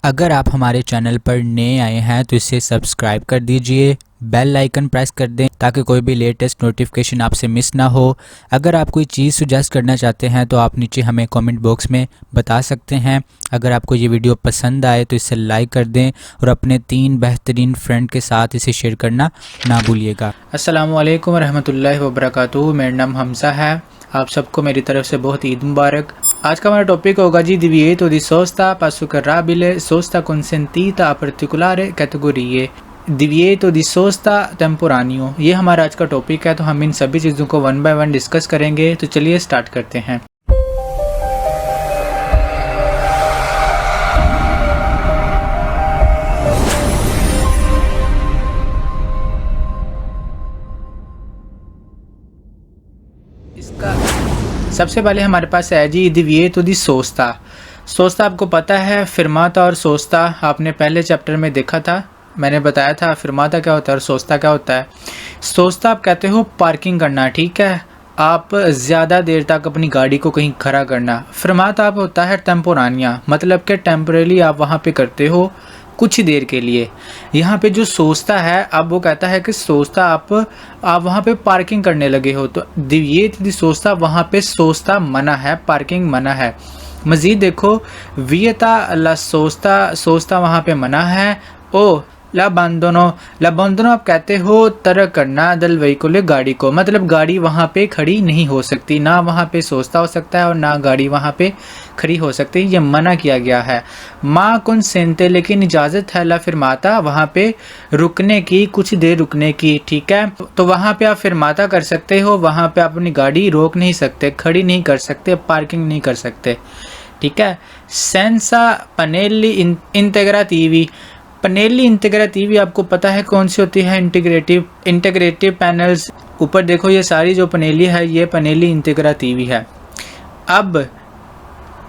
अगर आप हमारे चैनल पर नए आए हैं तो इसे सब्सक्राइब कर दीजिए, बेल आइकन प्रेस कर दें ताकि कोई भी लेटेस्ट नोटिफिकेशन आपसे मिस ना हो। अगर आप कोई चीज़ सुजेस्ट करना चाहते हैं तो आप नीचे हमें कमेंट बॉक्स में बता सकते हैं। अगर आपको ये वीडियो पसंद आए तो इसे लाइक कर दें और अपने 3 बेहतरीन फ्रेंड के साथ इसे शेयर करना ना भूलिएगा। अस्सलामु अलैकुम रहमतुल्लाहि व बरकातुहू। मेरा नाम हमजा है। आप सबको मेरी तरफ से बहुत ईद मुबारक। आज का हमारा टॉपिक होगा जी divieto di sosta passucarrabile sosta consentita a particolare categorie divieto di sosta temporaneo। ये हमारा आज का टॉपिक है, तो हम इन सभी चीज़ों को वन बाय वन डिस्कस करेंगे। तो चलिए स्टार्ट करते हैं। इसका सबसे पहले हमारे पास है जी divieto di sosta। सोस्ता आपको पता है, फिरमाता और सोस्ता आपने पहले चैप्टर में देखा था। मैंने बताया था फिरमाता क्या होता है और सोस्ता क्या होता है। सोस्ता आप कहते हो पार्किंग करना, ठीक है, आप ज़्यादा देर तक अपनी गाड़ी को कहीं खड़ा करना। फिरमाता आप होता है टेम्पोरानिया, मतलब कि टेम्परेली आप वहाँ पे करते हो कुछ देर के लिए। यहाँ पे जो सोचता है, अब वो कहता है कि सोचता आप वहाँ पे पार्किंग करने लगे हो, तो ये सोचता वहाँ पे सोचता मना है, पार्किंग मना है। मज़ीद देखो, वियता ला सोचता वहाँ पे मना है। ओ लाबंदनो आप कहते हो तरक करना दल व्हीकल गाड़ी को, मतलब गाड़ी वहाँ पे खड़ी नहीं हो सकती, ना वहाँ पे सोचता हो सकता है और ना गाड़ी वहाँ पे खड़ी हो सकती, ये मना किया गया है। माँ कुन सेंते, लेकिन इजाज़त है ला फिरमाता वहाँ पे रुकने की, कुछ देर रुकने की, ठीक है। तो वहाँ पे आप फिरमाता कर सकते हो, वहाँ पे आप अपनी गाड़ी रोक नहीं सकते, खड़ी नहीं कर सकते, पार्किंग नहीं कर सकते, ठीक है। सेंसा पनेली इंटेग्राटिवी, पनेली इंटीग्रेटिव आपको पता है कौन सी होती है, इंटीग्रेटिव पैनल्स। ऊपर देखो, ये सारी जो पनेली है ये पनेली इंटीग्रेटिव है। अब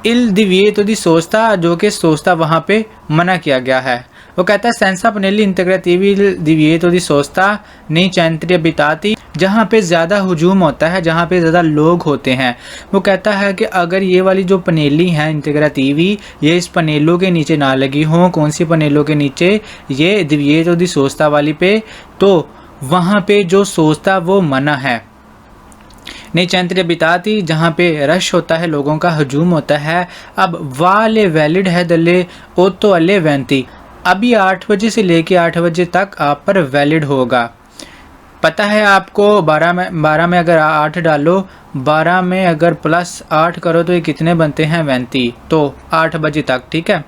इल divieto di sosta, जो कि सोचता वहाँ पे मना किया गया है, वो कहता है सेंसा पनेली इंटीग्रेटिव divieto di sosta नहीं centri abitati, जहाँ पे ज़्यादा हुजूम होता है, जहाँ पे ज़्यादा लोग होते हैं। वो कहता है कि अगर ये वाली जो पनेली हैं इंटीग्रेटिवी, ये इस पनेलों के नीचे ना लगी हों, कौन सी पनेलों के नीचे, ये divieto di sosta वाली पे, तो वहाँ पे जो सोचता वो मना है। नहीं चैंतरी बिताती, जहाँ पे रश होता है, लोगों का हजूम होता है। अब वाले वैलिड है दले ओ तो अले वैंती, अभी 8 बजे से लेके 8 बजे तक आप पर वैलिड होगा। पता है आपको 12 में अगर 8 डालो, 12 में अगर प्लस 8 करो तो ये कितने बनते हैं, 35, तो 8 बजे तक, ठीक है।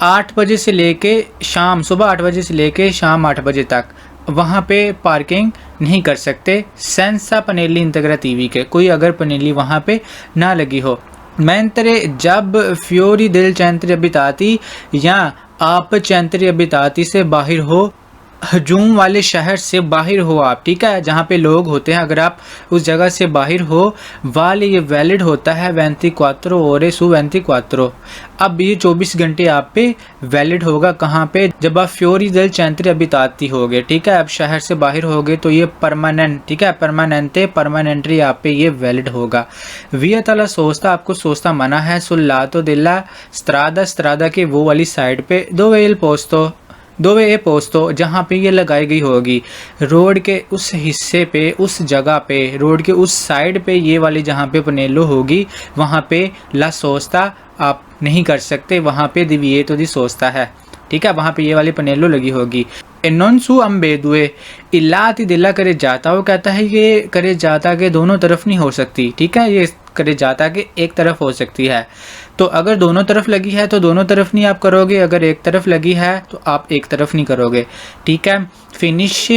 8 बजे से लेके शाम, सुबह 8 बजे से लेके शाम 8 बजे तक वहाँ पे पार्किंग नहीं कर सकते सेंसा पनेली इंटीग्रेटिवी के, कोई अगर पनेली वहाँ पे ना लगी हो। मैंतरे जब फ्योरी दिल चैंतरी अबिताती, या आप चैंतरी अबिताती से बाहर हो, हजूम वाले शहर से बाहर हो आप, ठीक है, जहाँ पे लोग होते हैं, अगर आप उस जगह से बाहर हो, वाले ये वैलिड होता है 24 ओरे सु 24। अब ये 24 घंटे आप पे वैलिड होगा, कहाँ पे, जब आप फ्योरी दल चैंतरी अबिताती होगे, ठीक है, अब शहर से बाहर होगे तो ये परमानेंट, ठीक है, परमानेंटली आप पे ये वैलिड होगा। विया तला सोचता, आपको सोचता मना है। सुल्ला तो दिल्ला स्त्रादा के वो वाली साइड पे दो वे पोस्तो, जहाँ पे ये लगाई गई होगी, रोड के उस हिस्से पे, उस जगह पे, रोड के उस साइड पे ये वाली जहाँ पे पनेलो होगी, वहाँ पे ला सोचता आप नहीं कर सकते, वहाँ पे divieto di sosta है, ठीक है, वहाँ पे ये वाली पनेलो लगी होगी। नॉन सू अम्बेदुए इलाती दिला करे जाता, वो कहता है ये करे जाता के दोनों तरफ नहीं हो सकती, ठीक है, ये करे जाता के एक तरफ हो सकती है। तो अगर दोनों तरफ लगी है तो दोनों तरफ नहीं आप करोगे, अगर एक तरफ लगी है तो आप एक तरफ नहीं करोगे, ठीक है। फिनिश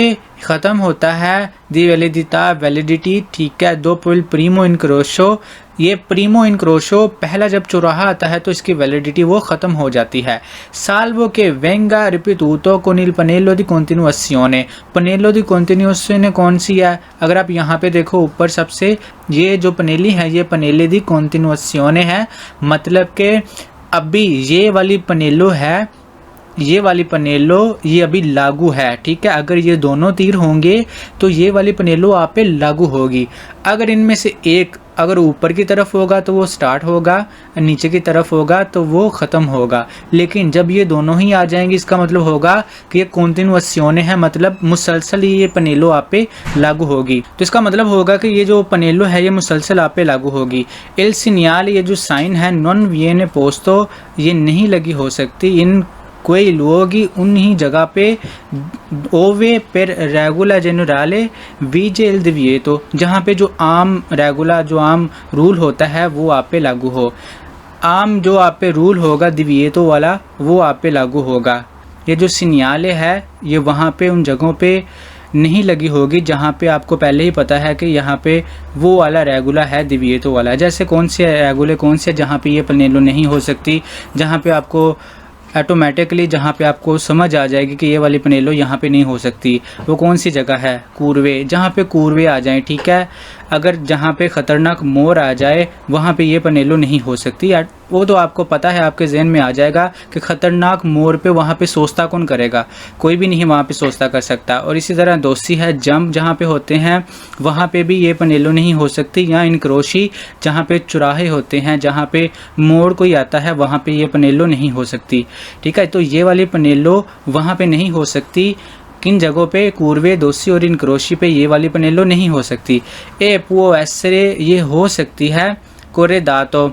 ख़त्म होता है, दी वैलिडिटी, ठीक है, दो प्रीमो इनक्रोशो, ये प्रीमो इनक्रोशो पहला जब चौराहा आता है तो इसकी वैलिडिटी वो ख़त्म हो जाती है। साल्वो के वेंगा रिपीटूतो को नील पनेलो दी कॉन्टिन्यूएशियोने, पनेलो दी कॉन्टिन्यूएशियोने कौन सी है, अगर आप यहाँ पे देखो ऊपर सबसे, ये जो पनेली है ये पनेले दी कॉन्टिन्यूएशियोने है, मतलब कि अभी ये वाली पनेलो है, ये वाली पनेलो ये अभी लागू है, ठीक है। अगर ये दोनों तीर होंगे तो ये वाली पनेलो आप पे लागू होगी। अगर इनमें से एक अगर ऊपर की तरफ होगा तो वो स्टार्ट होगा, नीचे की तरफ होगा तो वो ख़त्म होगा। लेकिन जब ये दोनों ही आ जाएंगे इसका मतलब होगा कि ये कॉन्टिन्यूएशियोने है, मतलब मुसलसल ये पनेलो आप पे लागू होगी। तो इसका मतलब होगा कि ये जो पनेलो है ये मुसलसल आप पे लागू होगी। एल सीनियल, ये जो साइन है नॉन विएने पोस्तो, ये नहीं लगी हो सकती इन कोई लोग उन्हीं जगह पे ओवे पर रेगुला जनरले वीजे एल दिविएतो, जहाँ पे जो आम रेगुला जो आम रूल होता है वो आप पे लागू हो। आम जो आप पे रूल होगा दिविएतो वाला वो आप पे लागू होगा। ये जो सीनियाले है ये वहाँ पे उन जगहों पे नहीं लगी होगी जहाँ पे आपको पहले ही पता है कि यहाँ पे वो वाला रेगुला है दिविएतो वाला। जैसे कौन से रेगुले कौन से जहाँ पे ये पनेलो नहीं हो सकती, जहाँ पे आपको ऑटोमेटिकली जहाँ पे आपको समझ आ जाएगी कि ये वाली पनेलो यहाँ पे नहीं हो सकती, वो कौन सी जगह है, कूर्वे, जहाँ पे कूर्वे आ जाएं, ठीक है। अगर जहाँ पे ख़तरनाक मोर आ जाए वहाँ पे ये पनेलो नहीं हो सकती, वो तो आपको पता है, आपके जहन में आ जाएगा कि ख़तरनाक मोर पे वहाँ पे सोचता कौन करेगा, कोई भी नहीं वहाँ पे सोचता कर सकता। और इसी तरह दोस्ती है जंप जहाँ पे होते हैं वहाँ पे भी ये पनेलो नहीं हो सकती, या इनक्रोशी जहाँ पे चुराहे होते हैं, जहाँ पे मोड़ कोई आता है वहाँ पे ये पनेलो नहीं हो सकती, ठीक है। तो ये वाली पनेलो वहाँ पे नहीं हो सकती, किन जगहों पे, कूर्वे, दोसी और इनक्रोशी पे ये वाली पनेलो नहीं हो सकती। ए पुओ एसरे ये हो सकती है कोरेदातो,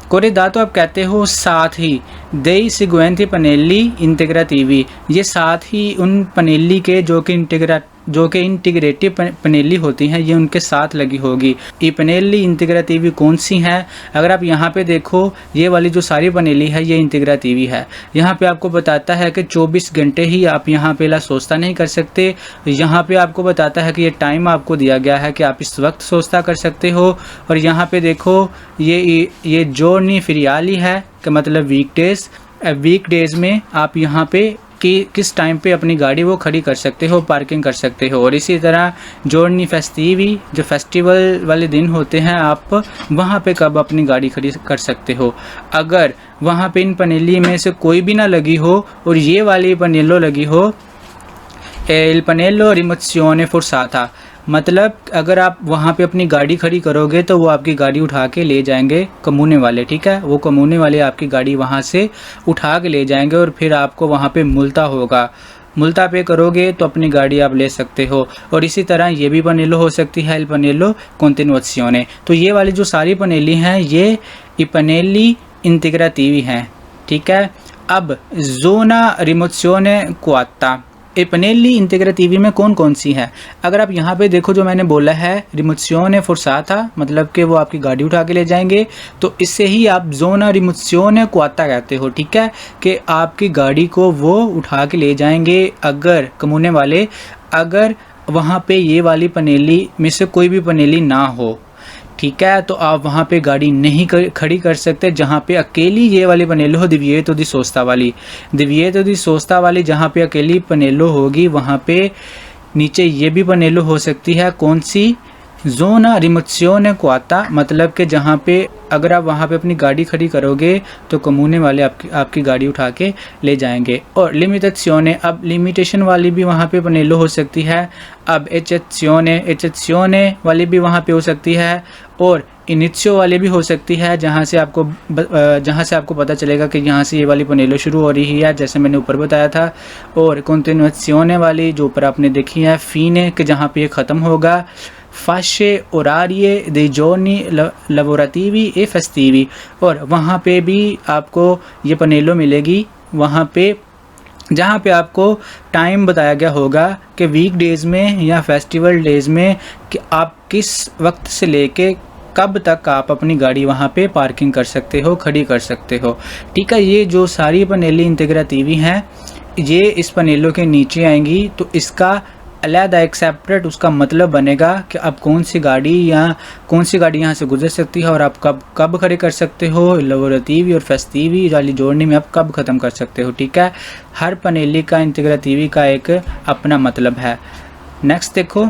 कोरेदातो आप कहते हो साथ ही, देई सिगुएंती पनेली इंटीग्रेटिवी, ये साथ ही उन पनेली के जो कि इंटीग्रेटिव पनेली होती हैं ये उनके साथ लगी होगी। ये पनेली इंटीग्रेटिवी कौन सी हैं? अगर आप यहाँ पे देखो ये वाली जो सारी पनेली है ये इंटीग्रेटिवी है। यहाँ पे आपको बताता है कि 24 घंटे ही आप यहाँ पे ला सोचता नहीं कर सकते। यहाँ पे आपको बताता है कि ये टाइम आपको दिया गया है कि आप इस वक्त सोचता कर सकते हो। और यहाँ पे देखो ये जोर्नी फिरियाली है कि मतलब वीकडेज में आप यहाँ पे कि किस टाइम पे अपनी गाड़ी वो खड़ी कर सकते हो, पार्किंग कर सकते हो। और इसी तरह जोर्नी फेस्टिवी, जो फेस्टिवल वाले दिन होते हैं आप वहाँ पे कब अपनी गाड़ी खड़ी कर सकते हो। अगर वहाँ पे इन पनेली में से कोई भी ना लगी हो और ये वाली पनेलो लगी हो, एल पनेलो रिमोzione forzata, मतलब अगर आप वहाँ पे अपनी गाड़ी खड़ी करोगे तो वो आपकी गाड़ी उठा के ले जाएंगे कमूने वाले, ठीक है। वो कमूने वाले आपकी गाड़ी वहाँ से उठा के ले जाएंगे और फिर आपको वहाँ पे मुल्ता होगा। मुल्ता पे करोगे तो अपनी गाड़ी आप ले सकते हो। और इसी तरह ये भी पनेलो हो सकती है, एल पनेलो कॉन्टिन्यूएशियोने। तो ये वाली जो सारी पनेली हैं ये पनेली इंटीग्रेटिवी हैं, ठीक है। अब जोना रिमोzione quatta, ए पनेली इंटीग्रेटिवी में कौन कौन सी है? अगर आप यहाँ पे देखो जो मैंने बोला है रिमोzione forzata, मतलब कि वो आपकी गाड़ी उठा के ले जाएंगे, तो इससे ही आप जोना रिमोzione quatta कहते हो, ठीक है, कि आपकी गाड़ी को वो उठा के ले जाएंगे अगर कमूने वाले, अगर वहाँ पे ये वाली पनेली में से कोई भी पनेली ना हो, ठीक है। तो आप वहाँ पे गाड़ी नहीं खड़ी कर सकते जहाँ पे अकेली ये वाली पनेलो हो, दिविएतो दी सोस्ता वाली, दिविएतो दी सोस्ता वाली जहाँ पे अकेली पनेलो होगी वहाँ पे नीचे ये भी पनेलो हो सकती है। कौन सी? जोना रिमोzione quatta, मतलब कि जहाँ पे अगर आप वहाँ पे अपनी गाड़ी खड़ी करोगे तो कमूने वाले आपकी गाड़ी उठा के ले जाएंगे। और लिमिटेzione, अब लिमिटेशन वाली भी वहाँ पे पनेलो हो सकती है। अब eccezione वाली भी वहाँ पे हो सकती है। और इनिशियो वाली भी हो सकती है, जहाँ से आपको पता चलेगा कि यहाँ से ये वाली पनेलो शुरू हो रही है, जैसे मैंने ऊपर बताया था। और कॉन्टिन्यूएशियोने वाली जो ऊपर आपने देखी है, फीने के जहाँ पे ये ख़त्म होगा। fasce orarie dei giorni lavorativi e festivi, और वहाँ पे भी आपको ये पनेलो मिलेगी, वहाँ पे जहाँ पे आपको टाइम बताया गया होगा कि वीकडेज़ में या फेस्टिवल डेज़ में कि आप किस वक्त से लेके कब तक आप अपनी गाड़ी वहाँ पे पार्किंग कर सकते हो, खड़ी कर सकते हो, ठीक है। ये जो सारी पनेली इंटीग्रेटिवी हैं ये इस पनेलो के नीचे आएंगी। तो इसका अलहदा एक सेपरेट उसका मतलब बनेगा कि अब कौन सी गाड़ी यहाँ से गुजर सकती है और आप कब खड़े कर सकते हो, लवोरेटिवी और फेस्टिवी वाली जोड़नी में आप कब ख़त्म कर सकते हो, ठीक है। हर पनेली का इंटीग्रेटिवी का एक अपना मतलब है। नेक्स्ट देखो,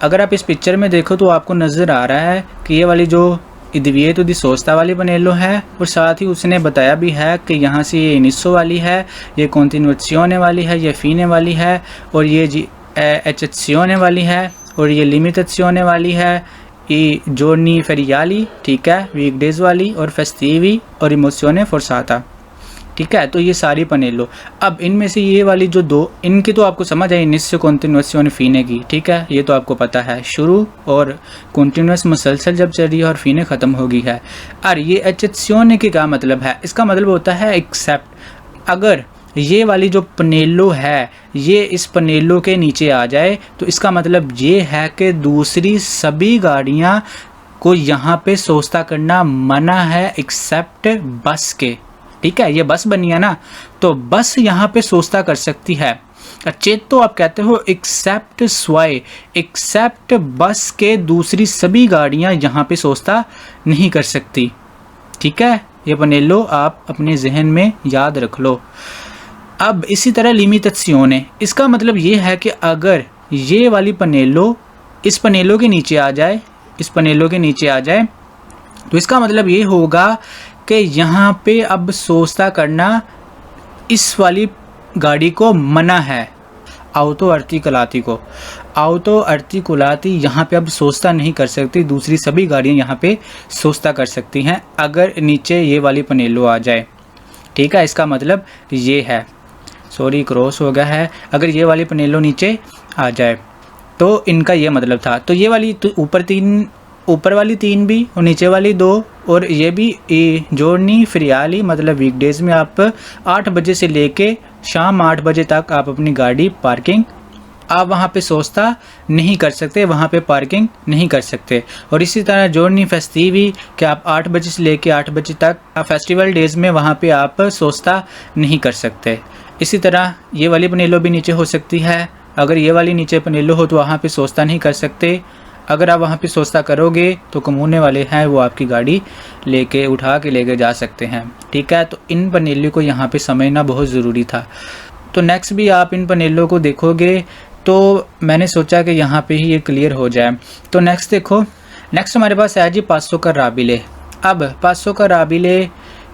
अगर आप इस पिक्चर में देखो तो आपको नज़र आ रहा है कि ये वाली जो दिविएतो दी सोस्ता वाली पनेलो है, और साथ ही उसने बताया भी है कि यहाँ से ये इनिशो वाली है, ये कॉन्टिन्यूएशियोने वाली है, ये फीने वाली है, और ये eccezione वाली है, और ये लिमिटेzione वाली है, ई giorni feriali, ठीक है, वीकडेज वाली, और फेस्टिवी और इमोशने फोर्साता, ठीक है। तो ये सारी पनेलो। अब इनमें से ये वाली जो दो, इनकी तो आपको समझ आई, इनिशियो कॉन्टिन्यूएशन फीने की, ठीक है, ये तो आपको पता है, शुरू और कॉन्टिन्यूस मुसलसल जब चल रही है और फीने ख़त्म हो गई है। और ये eccezione के क्या मतलब है, इसका मतलब होता है एक्सेप्ट। अगर ये वाली जो पनेलो है ये इस पनेलो के नीचे आ जाए तो इसका मतलब ये है कि दूसरी सभी गाड़ियाँ को यहाँ पे सोस्ता करना मना है एक्सेप्ट बस के, ठीक है। ये बस बनी है ना, तो बस यहाँ पे सोस्ता कर सकती है। चेत तो आप कहते हो एक्सेप्ट स्वाई, एक्सेप्ट बस के दूसरी सभी गाड़ियाँ यहाँ पे सोस्ता नहीं कर सकती, ठीक है। ये पनेलो आप अपने जहन में याद रख लो। अब इसी तरह लिमिटेशियोने, इसका मतलब ये है कि अगर ये वाली पनेलो इस पनेलो के नीचे आ जाए, इस पनेलो के नीचे आ जाए, तो इसका मतलब ये होगा कि यहाँ पे अब सोस्ता करना इस वाली गाड़ी को मना है, ऑटो आर्टिकुलाती को। ऑटो आर्टिकुलाती यहाँ पे अब सोस्ता नहीं कर सकती, दूसरी सभी गाड़ियाँ यहाँ पे सोस्ता कर सकती हैं अगर नीचे ये वाली पनेलो आ जाए, ठीक है। इसका मतलब ये है, सॉरी क्रॉस हो गया है, अगर ये वाली पनेलो नीचे आ जाए तो इनका ये मतलब था। तो ये वाली तो ऊपर वाली तीन भी और नीचे वाली दो, और ये भी giorni feriali मतलब वीकडेज में आप 8 बजे से लेके शाम 8 बजे तक आप अपनी गाड़ी पार्किंग, आप वहाँ पे सोस्ता नहीं कर सकते, वहाँ पे पार्किंग नहीं कर सकते। और इसी तरह giorni festivi कि आप 8 बजे से लेके 8 बजे तक फेस्टिवल डेज़ में वहाँ पे आप सोस्ता नहीं कर सकते। इसी तरह ये वाली पनेलो भी नीचे हो सकती है, अगर ये वाली नीचे पनेलो हो तो वहाँ पे सोस्ता नहीं कर सकते। अगर आप वहाँ पे सोस्ता करोगे तो कमूने वाले हैं वो आपकी गाड़ी लेके उठा के लेके जा सकते हैं, ठीक है। तो इन पनेलों को यहाँ पे समझना बहुत ज़रूरी था। तो नेक्स्ट भी आप इन पनेलों को देखोगे तो मैंने सोचा कि यहाँ पे ही ये क्लियर हो जाए। तो नेक्स्ट देखो, नेक्स्ट हमारे पास है जी 500 का राबिले। अब 500 का राबिले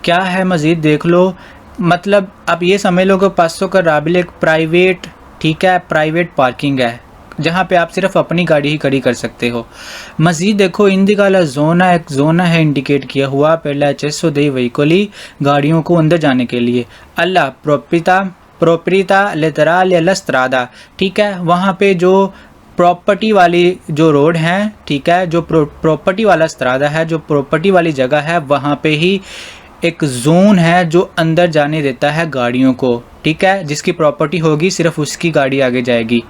क्या है मज़ीद देख लो, मतलब आप ये समझ लो कि 500 का राबिले एक प्राइवेट, ठीक है, प्राइवेट पार्किंग है जहाँ पे आप सिर्फ अपनी गाड़ी ही खड़ी कर सकते हो। मज़ीद देखो इंडिकाला जोना, एक जोना है इंडिकेट किया हुआ, पहला एक्सेसो दे वेहिकली, गाड़ियों को अंदर जाने के लिए, अल्लाह प्रोप्रिता लेतराल या स्ट्रादा, ठीक है। वहाँ पे जो प्रॉपर्टी वाली जो रोड है, ठीक है, जो प्रॉपर्टी वाला स्ट्रादा है, जो प्रॉपर्टी वाली जगह है, वहाँ पे ही एक जोन है जो अंदर जाने देता है गाड़ियों को, ठीक है। जिसकी प्रॉपर्टी होगी सिर्फ उसकी गाड़ी आगे जाएगी।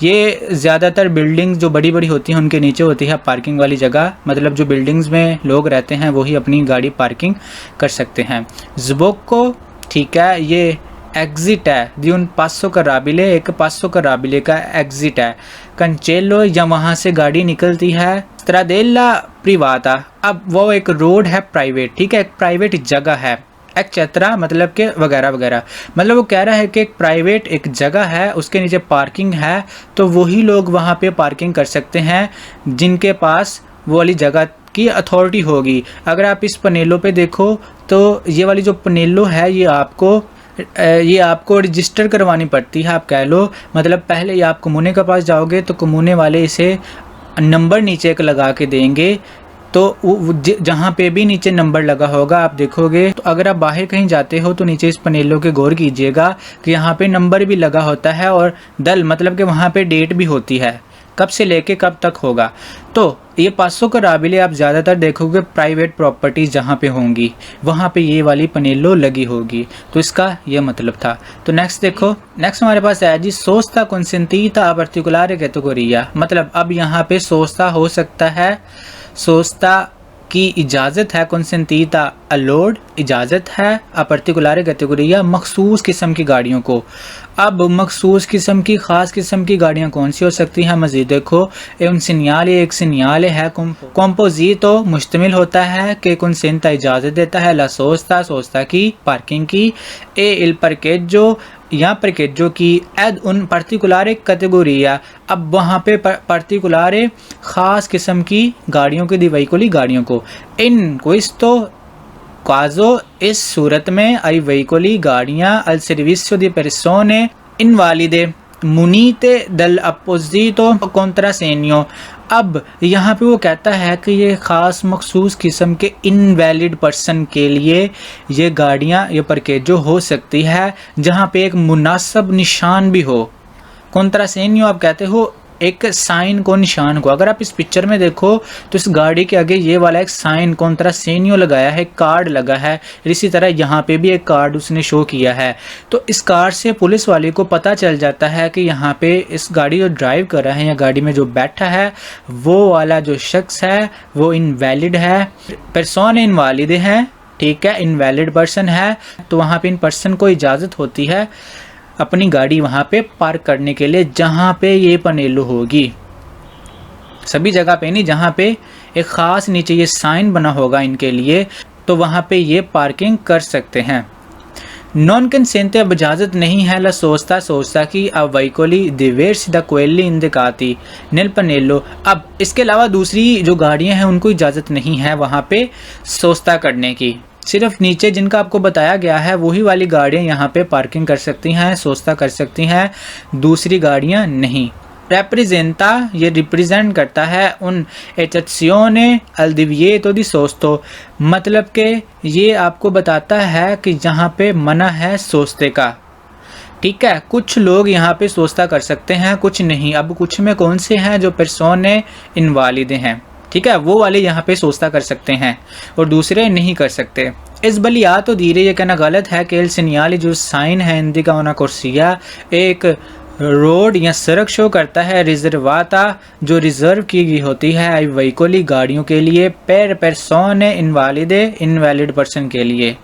ये ज़्यादातर बिल्डिंग्स जो बड़ी बड़ी होती हैं उनके नीचे होती है पार्किंग वाली जगह, मतलब जो बिल्डिंग्स में लोग रहते हैं वही अपनी गाड़ी पार्किंग कर सकते हैं। ज़बोक्को, ठीक है, ये एग्ज़िट है, दिउन 500 का राबिले, एक 500 का राबिले का एग्ज़िट है। कंचेलो, या वहाँ से गाड़ी निकलती है। स्ट्रादेला प्रिवाता, अब वो एक रोड है प्राइवेट, ठीक है, एक प्राइवेट जगह है। एक्सेट्रा मतलब के वगैरह वगैरह, मतलब वो कह रहा है कि एक प्राइवेट एक जगह है, उसके नीचे पार्किंग है, तो वही लोग वहाँ पे पार्किंग कर सकते हैं जिनके पास वो वाली जगह की अथॉरिटी होगी। अगर आप इस पनेलो पे देखो तो ये वाली जो पनेलो है ये आपको रजिस्टर करवानी पड़ती है, आप कह लो। मतलब पहले ही आप कमूने के पास जाओगे तो कमूने वाले इसे नंबर नीचे एक लगा के देंगे, तो जहाँ पे भी नीचे नंबर लगा होगा आप देखोगे। तो अगर आप बाहर कहीं जाते हो तो नीचे इस पनेलो के गौर कीजिएगा कि यहाँ पे नंबर भी लगा होता है और दल मतलब कि वहाँ पे डेट भी होती है, कब से लेके कब तक होगा। तो ये 500 का राबिले आप ज़्यादातर देखोगे प्राइवेट प्रॉपर्टीज़ जहाँ पे होंगी वहाँ पे ये वाली पनेलो लगी होगी, तो इसका ये मतलब था। तो नेक्स्ट देखो, नेक्स्ट हमारे पास है जी सोस्ता कंसेंटीता पार्टिकुलारे कैटेगोरिया, मतलब अब यहाँ पे सोस्ता हो सकता है, सोस्ता की इजाज़त है, कंसेंटीता अलोड इजाज़त है, पार्टिकुलारे कैटेगोरिया मखसूस किस्म की गाड़ियों को। अब मखसूस किस्म की ख़ास किस्म की गाड़ियाँ कौन सी हो सकती हैं मज़ीद देखो, एक सिन्याले है, कॉम्पोजिटो मुश्तमिल होता है कि कंसेंटा इजाज़त देता है, ला सोस्ता की पार्किंग की, ए इल परकेजो या परकेजो की, एड उन पार्टिकुलारे कैटेगोरिया, अब वहाँ पे पार्टिकुलारे ख़ास किस्म की गाड़ियों के वेहिकली गाड़ियों को, इन क्विस्तो काजो इस सूरत में आई वेहिकली गाड़ियाँ अल सर्विसो दी पेर्सोने इनवालिदे, मुनीते दल अपोजितो कॉन्ट्रासेनियो। अब यहाँ पे वो कहता है कि ये ख़ास मखसूस किस्म के इनवैलिड पर्सन के लिए ये गाड़ियाँ, ये परकेजो हो सकती है जहाँ पे एक मुनासिब निशान भी हो। कॉन्ट्रासेनियो आप कहते हो एक साइन को, निशान को। अगर आप इस पिक्चर में देखो तो इस गाड़ी के आगे ये वाला एक साइन कॉन्ट्रासेनियो लगाया है, कार्ड लगा है। इसी तरह यहाँ पे भी एक कार्ड उसने शो किया है। तो इस कार्ड से पुलिस वाले को पता चल जाता है कि यहाँ पे इस गाड़ी जो ड्राइव कर रहा है या गाड़ी में जो बैठा है वो वाला जो शख्स है वो इनवैलिड है, पर्सोना इनवालिद है, ठीक है, इनवैलिड पर्सन है। तो वहाँ पे इन पर्सन को इजाज़त होती है अपनी गाड़ी वहाँ पे पार्क करने के लिए, जहाँ पे ये पनेलो होगी। सभी जगह पे नहीं, जहाँ पे एक ख़ास नीचे ये साइन बना होगा इनके लिए, तो वहाँ पे ये पार्किंग कर सकते हैं। नॉन कंसेंटे अब इजाज़त नहीं है ला सोचता कि अब वहीकोली दिवेर्स द कोयली इंदिकाती नील पनेलो। अब इसके अलावा दूसरी जो गाड़ियाँ हैं उनको इजाज़त नहीं है वहाँ पे सोस्ता करने की। सिर्फ नीचे जिनका आपको बताया गया है वही वाली गाड़ियाँ यहाँ पे पार्किंग कर सकती हैं, सोस्ता कर सकती हैं, दूसरी गाड़ियाँ नहीं। रेप्रेजेंटा ये रिप्रेजेंट करता है उन एचेसियोने अल दिविएतो दी सोस्तो, मतलब कि ये आपको बताता है कि जहाँ पे मना है सोस्ते का, ठीक है। कुछ लोग यहाँ पे सोस्ता कर सकते हैं, कुछ नहीं। अब कुछ में कौन से हैं जो पर्सोने इनवालिद हैं, ठीक है, वो वाले यहाँ पे सोचता कर सकते हैं और दूसरे नहीं कर सकते। इस बलिया तो धीरे ये कहना गलत है कि एल सिनियाली जो साइन है हिंदी का होना कुर्सिया एक रोड या सड़क शो करता है रिजर्वाता जो रिजर्व की गई होती है वहीकोली गाड़ियों के लिए, पर पर्सोने इनवालिदे इनवैलिड पर्सन के लिए।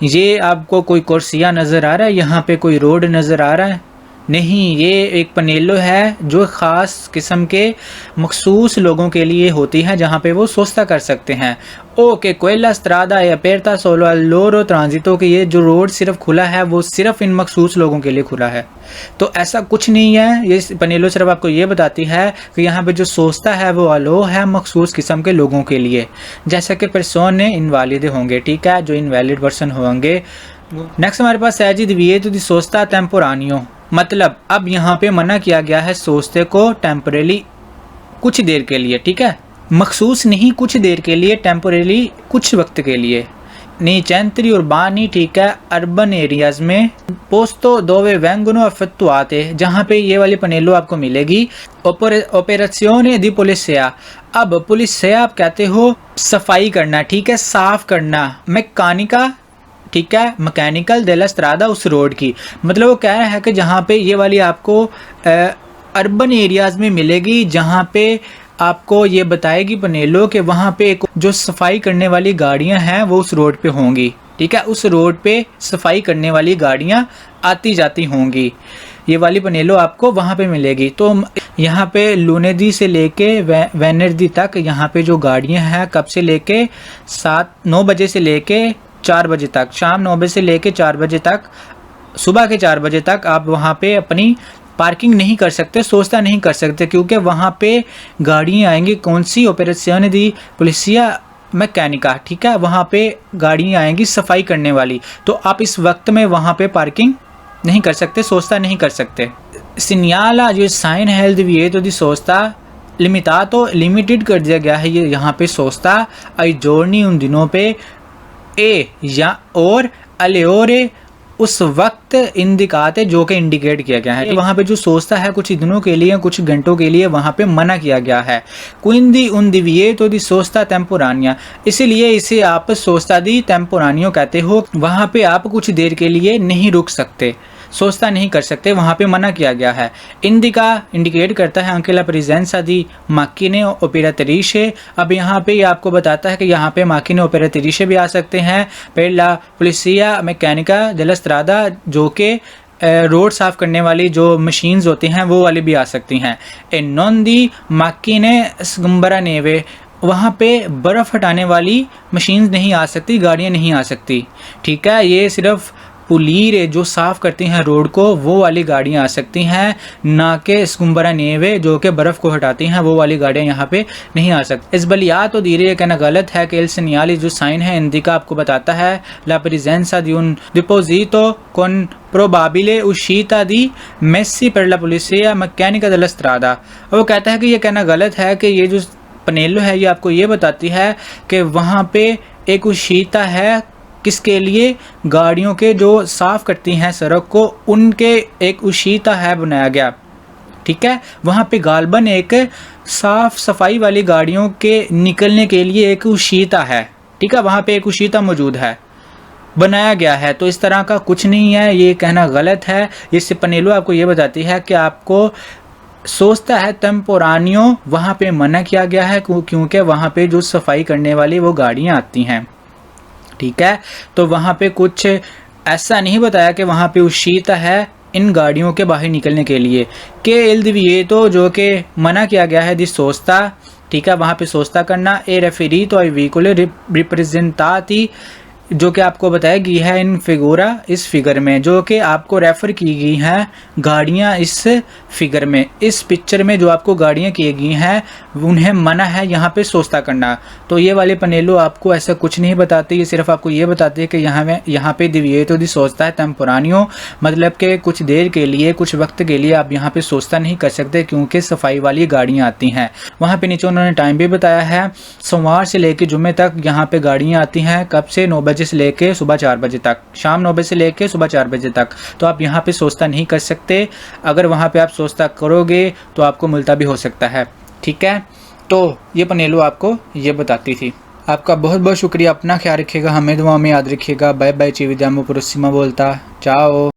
ये आपको कोई कुर्सिया नज़र आ रहा है, यहाँ पे कोई रोड नज़र आ रहा है नहीं, ये एक पनेलो है जो ख़ास किस्म के मखसूस लोगों के लिए होती है जहाँ पे वो सोस्ता कर सकते हैं। ओके, कोयला स्त्रादा या पेरता सोलो लोरो ट्रांजिटो के ये जो रोड सिर्फ खुला है वो सिर्फ इन मखसूस लोगों के लिए खुला है। तो ऐसा कुछ नहीं है, ये पनेलो सिर्फ आपको ये बताती है कि यहाँ पे जो सोस्ता है वो अलो है मखसूस किस्म के लोगों के लिए, जैसा कि पर्सोने इनवालिद होंगे, ठीक है, जो इनवैलिड पर्सन होंगे। नेक्स्ट हमारे पास है जी दिविएतो दी सोस्ता टेम्पोरानियो, मतलब अब यहाँ पे मना किया गया है सोस्ते को टेम्परेली, कुछ देर के लिए, ठीक है, मखसूस नहीं, कुछ देर के लिए, टेम्परेली कुछ वक्त के लिए। नीचेंत्री उर्बानी, ठीक है, अर्बन एरियाज में पोस्तो दोवे वेंगनो अफेक्टुआते, जहाँ पे ये वाली पनेलो आपको मिलेगी। ऑपरेशियोने दी पुलिसिया, अब पुलिसिया आप कहते हो सफाई करना, ठीक है, साफ करना। मैकानिका, ठीक है, मैकेनिकल डेला स्त्रादा उस रोड की, मतलब वो कह रहा है कि जहाँ पे ये वाली आपको अर्बन एरियाज़ में मिलेगी, जहाँ पे आपको ये बताएगी पनेलो कि वहाँ पे जो सफाई करने वाली गाड़ियाँ हैं वो उस रोड पे होंगी, ठीक है, उस रोड पे सफाई करने वाली गाड़ियाँ आती जाती होंगी। ये वाली पनेलो आपको वहाँ पे मिलेगी। तो यहाँ पे लुनेदी से लेके वेनेसडे तक यहाँ पे जो गाड़ियाँ हैं कब से लेके 9 बजे से लेके 4 बजे तक, शाम 9 बजे से लेके 4 बजे तक, सुबह के 4 बजे तक आप वहाँ पे अपनी पार्किंग नहीं कर सकते, सोचता नहीं कर सकते, क्योंकि वहाँ पे गाड़ियाँ आएंगी। कौन सी? ऑपरेशन दी पुलिसिया मैकेनिका, ठीक है, वहाँ पे गाड़ियाँ आएंगी सफाई करने वाली। तो आप इस वक्त में वहाँ पे पार्किंग नहीं कर सकते, सोचता नहीं कर सकते। सिन्याला जो साइन हेल्थ विएतो दी सोचता लिमिटा, तो लिमिटेड कर दिया गया है ये यहाँ पे सोचता आई जोड़नी उन दिनों पे ए या और अलेओरे उस वक्त इंडिकाते जो कि इंडिकेट किया गया है। वहाँ पे जो सोचता है कुछ दिनों के लिए, कुछ घंटों के लिए वहाँ पे मना किया गया है। क्विंदी उन दिविएतो दी सोचता टेम्पोरानिया, इसीलिए इसे आप सोचता दी टेम्पोरानियो कहते हो। वहाँ पे आप कुछ देर के लिए नहीं रुक सकते, सोचता नहीं कर सकते, वहाँ पे मना किया गया है। इंडिका इंडिकेट करता है अंकेला प्रेजेंसा दी माकिने ओपेरात्रिशे। अब यहाँ पे आपको बताता है कि यहाँ पे माकिने ओपेरात्रिशे भी आ सकते हैं। पहला पुलिसिया मैकेनिका डेला स्त्रादा, जो कि रोड साफ करने वाली जो मशीन्स होती हैं वो वाली भी आ सकती हैं। ए नॉन दी माकिने स्गम्बरा नेवे, वहाँ पे बर्फ़ हटाने वाली मशीन्स नहीं आ सकती, गाड़ियाँ नहीं आ सकती, ठीक है। ये सिर्फ पुलीरे जो साफ़ करती हैं रोड को, वो वाली गाड़ियाँ आ सकती हैं, ना कि स्कुम्बरा नेवे जो कि बर्फ़ को हटाती हैं, वो वाली गाड़ियाँ यहाँ पे नहीं आ सकती। इस बलियात dire ये कहना गलत है कि il segnale जो साइन है इंडिका आपको बताता है la presenza di un deposito con probabile uscita di messi per la polizia meccanica della strada। और वो कहता है कि ये कहना गलत है कि ये जो पनेलो है ये आपको ये बताती है कि वहाँ पे एक उशीता है, किसके लिए, गाड़ियों के जो साफ़ करती हैं सड़क को, उनके एक उशीता है बनाया गया। ठीक है, वहाँ पे गालबन एक साफ़ सफाई वाली गाड़ियों के निकलने के लिए एक उशीता है। ठीक है, वहाँ पे एक उशीता मौजूद है, बनाया गया है। तो इस तरह का कुछ नहीं है, ये कहना गलत है। इससे पनेलो आपको ये बताती है कि आपको सोचता है टेम्पोरानियों वहाँ पे मना किया गया है क्योंकि वहाँ पे जो सफाई करने वाली वो गाड़ियाँ आती हैं। ठीक है, तो वहाँ पे कुछ ऐसा नहीं बताया कि वहाँ पे उशीता है इन गाड़ियों के बाहर निकलने के लिए कि il divieto जो कि मना किया गया है दी सोस्ता। ठीक है, वहाँ पे सोस्ता करना ए रेफेरितो ai veicoli रिप्रेजेंटाती जो कि आपको बताया गई है इन फिगूरा, इस फिगर में जो कि आपको रेफ़र की गई हैं गाड़ियाँ इस फिगर में, इस पिक्चर में जो आपको गाड़ियाँ की गई हैं उन्हें मना है यहाँ पे सोस्ता करना। तो ये वाले पनेलो आपको ऐसा कुछ नहीं बताते, ये सिर्फ आपको ये बताते हैं कि यहाँ पे divieto di सोचता है टेम्पोरानियो, मतलब कि कुछ देर के लिए, कुछ वक्त के लिए आप यहाँ पे सोचता नहीं कर सकते क्योंकि सफाई वाली गाड़ियाँ आती हैं। वहाँ पे नीचे उन्होंने टाइम भी बताया है, सोमवार से लेकर जुम्मे तक यहाँ पे गाड़ियाँ आती हैं। कब से? 9 बजे से लेके सुबह 4 बजे तक, शाम 9 बजे से लेके सुबह 4 बजे तक। तो आप यहाँ पे सोचता नहीं कर सकते, अगर वहाँ पे आप सोचता करोगे तो आपको मुल्ता भी हो सकता है। ठीक है, तो ये पनेलो आपको ये बताती थी। आपका बहुत बहुत शुक्रिया, अपना ख्याल रखिएगा, हमें दुआ में याद रखिएगा। बाय बाय, ची विदियामो पुरस्सिमा बोलता, चाओ।